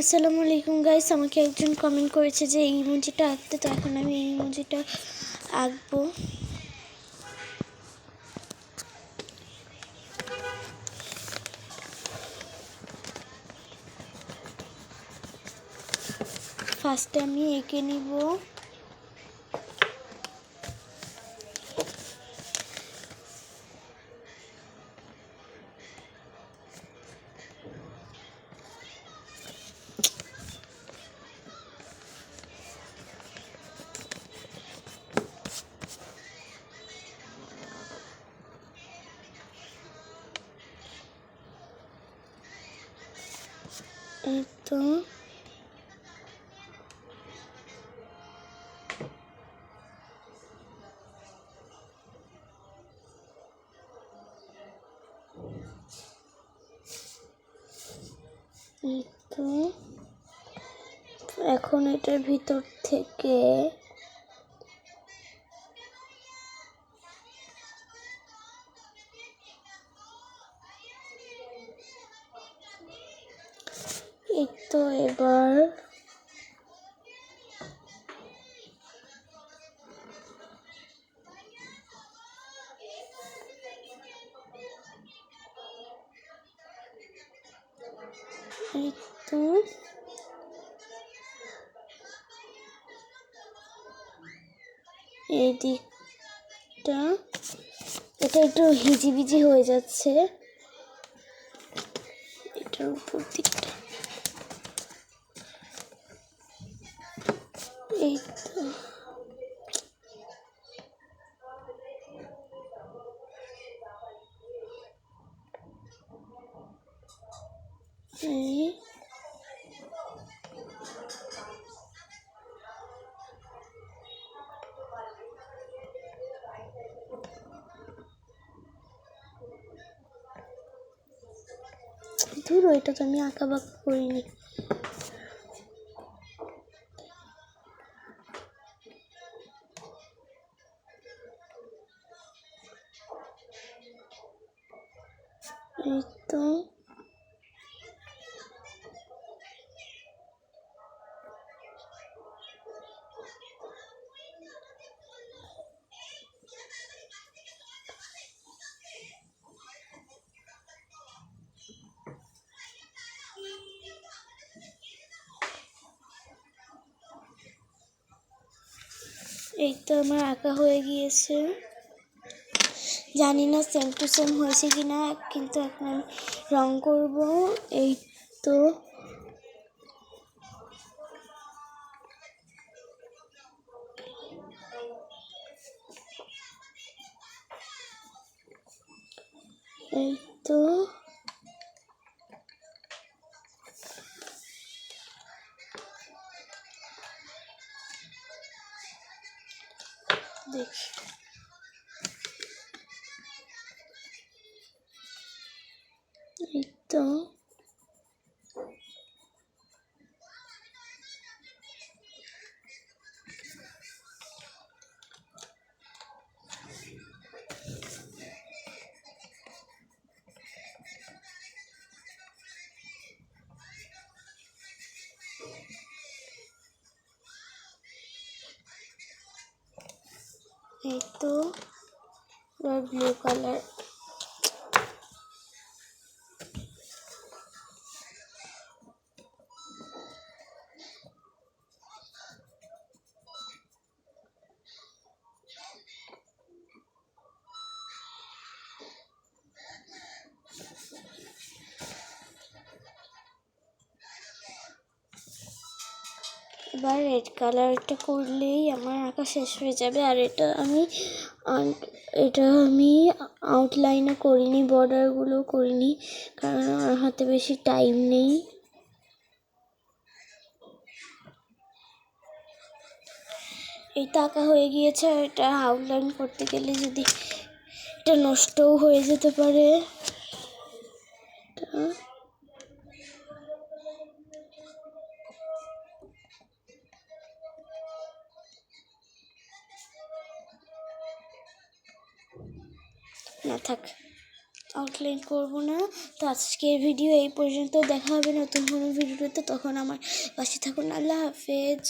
আসসালামু আলাইকুম গাইস, আমাকে একজন কমেন্ট করেছে যে এই ইমোজিটা আঁকতে, তো এখন আমি এই ইমোজিটা আঁকবো। ফার্স্টে আমি এঁকে নিব। এই তো এখন এটার ভিতর থেকে এই তো এবার এই তো এই দিকটা এটা একটু হিজিবিজি হয়ে যাচ্ছে, এটার উপর দিকটা এই তো এই ধরো, এটা তো আমি আঁকা বাঁকা করিনি। এই তো এই তো আমার আঁকা হয়ে গিয়েছে। জানি না সেম টু সেম হয়েছে কিনা, কিন্তু এখন আমি রং করব। এই তো এই তো দেখি, এই তো এই তো ব্লু কালার। এবার রেড কালারটা করলেই আমার আঁকা শেষ হয়ে যাবে। আর এটা আমি আউটলাইনও করিনি, বর্ডারগুলো করিনি, কারণ আমার হাতে বেশি টাইম নেই। এটা আঁকা হয়ে গিয়েছে, আর এটা আউটলাইন করতে গেলে যদি এটা নষ্টও হয়ে যেতে পারে। না থাক, আউটলাইন করব না। তো আজকের ভিডিও এই পর্যন্ত, দেখা হবে নতুন কোনো ভিডিওতে, তখন আমার পাশে থাকুন। আল্লাহ হাফেজ।